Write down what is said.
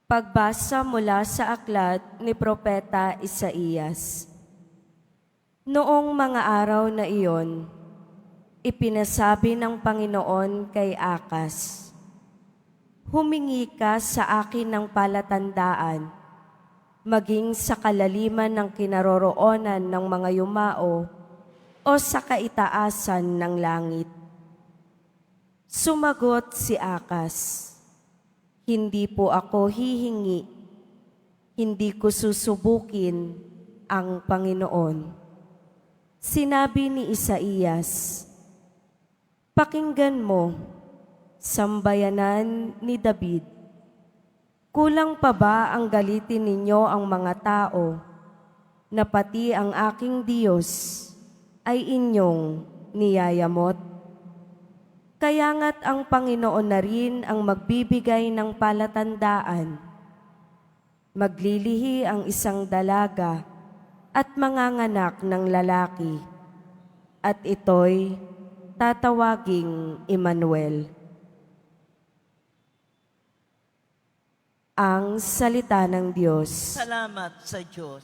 Pagbasa mula sa aklat ni Propeta Isaías. Noong mga araw na iyon, ipinasabi ng Panginoon kay Akas, "Humingi ka sa akin ng palatandaan, maging sa kalaliman ng kinaroroonan ng mga yumao o sa kaitaasan ng langit." Sumagot si Akas, "Hindi po ako hihingi, hindi ko susubukin ang Panginoon." Sinabi ni Isaías, "Pakinggan mo, sambayanan ni David, kulang pa ba ang galitin ninyo ang mga tao, na pati ang aking Diyos ay inyong niyayamot? Kaya nga't ang Panginoon na rin ang magbibigay ng palatandaan. Maglilihi ang isang dalaga at manganganak ng lalaki, at ito'y tatawaging Emmanuel." Ang salita ng Diyos. Salamat sa Diyos.